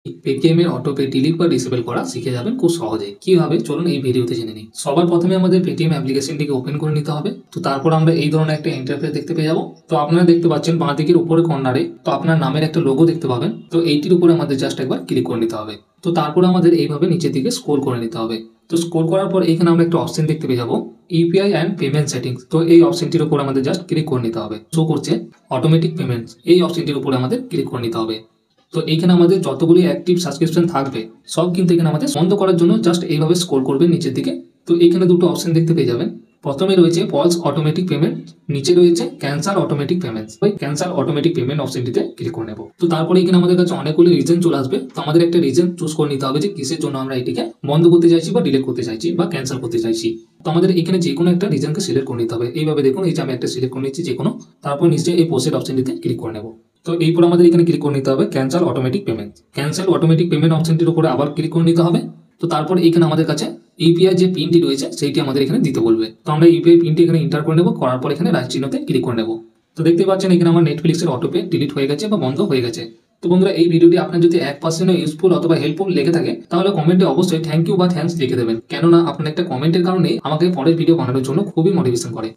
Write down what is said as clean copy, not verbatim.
Paytm এর autopay delete বা disable করা শিখে যাবেন খুব সহজেই। কিভাবে চলুন এই ভিডিওতে জেনে নিই। সবার প্রথমে আমাদের পেটিএম অ্যাপ্লিকেশনটিকে ওপেন করে নিতে হবে। তো তারপর আমরা এই ধরনের একটা ইন্টারফেস দেখতে পেয়ে যাব। তো আপনারা দেখতে পাচ্ছেন বাঁ দিকের উপরে কর্নারে তো আপনার নামের একটা লোগো দেখতে পাবেন। তো এইটির উপরে আমাদের জাস্ট একবার ক্লিক করে নিতে হবে। তো তারপর আমাদের এইভাবে নিচের দিকে স্ক্রল করে নিতে হবে। তো স্ক্রল করার পর এখানে আমরা একটা অপশন দেখতে পেয়ে যাবো ইউপিআই অ্যান্ড পেমেন্ট সেটিংস। তো এই অপশনটির উপর আমাদের জাস্ট ক্লিক করে নিতে হবে। শো করছে অটোমেটিক পেমেন্টস, এই অপশনটির উপরে আমাদের ক্লিক করে নিতে হবে। তো এইখানে আমাদের যতগুলি অ্যাক্টিভ সাবস্ক্রিপশন থাকবে সব কিন্তু এখানে আমাদের বন্ধ করার জন্য জাস্ট এইভাবে স্ক্রল করবেন নিচের দিকে। তো এখানে দুটো অপশন দেখতে পেয়ে যাবেন। প্রথমে রয়েছে পজ অটোমেটিক পেমেন্ট, নিচে রয়েছে ক্যান্সেল অটোমেটিক পেমেন্টস। ওই ক্যান্সেল অটোমেটিক পেমেন্ট অপশনটিতে ক্লিক করে নেব। তো তারপরে এখানে আমাদের কাছে অনেকগুলো রিজন চলে আসবে। তো আমাদের একটা রিজন চুজ করে নিতে হবে যে কিসের জন্য আমরা এটিকে বন্ধ করতে চাইছি বা ডিলিট করতে চাইছি বা ক্যান্সেল করতে চাইছি। তো আমাদের এখানে যে কোনো একটা রিজনকে সিলেক্ট করে নিতে হবে। এইভাবে দেখুন, এই যে আমি একটা সিলেক্ট করে নিচ্ছি যে কোনো, তারপর নিশ্চয়ই এই পোস্টেড অপশনটিতে ক্লিক করে নেব। তো এরপর আমাদের এখানে ক্লিক করে নিতে হবে cancel automatic payment. Cancel automatic payment অপশনটির উপরে আবার ক্লিক করে নিতে হবে। তো তারপর এখানে আমাদের কাছে ইউপিআই যে পিনটি রয়েছে সেইটি আমাদের এখানে দিতে বলবে। তো আমরা ইউপিআই পিনটি এখানে এন্টার করে নেব, করার পর এখানে রাইট চিহ্নতে ক্লিক করে নেব। তো দেখতে পাচ্ছেন এখানে আমার নেটফ্লিক্সের অটোপে ডিলিট হয়ে গেছে বা বন্ধ হয়ে গেছে। তো বন্ধুরা, এই ভিডিওটি আপনার যদি 1% ইউজফুল অথবা হেল্পফুল লেগে থাকে তাহলে কমেন্টে অবশ্যই থ্যাংক ইউ বা থ্যাঙ্কস লিখে দেবেন। কেননা আপনার একটা কমেন্টের কারণে আমাকে পরের ভিডিও বানানোর জন্য খুবই মোটিভেশন করে।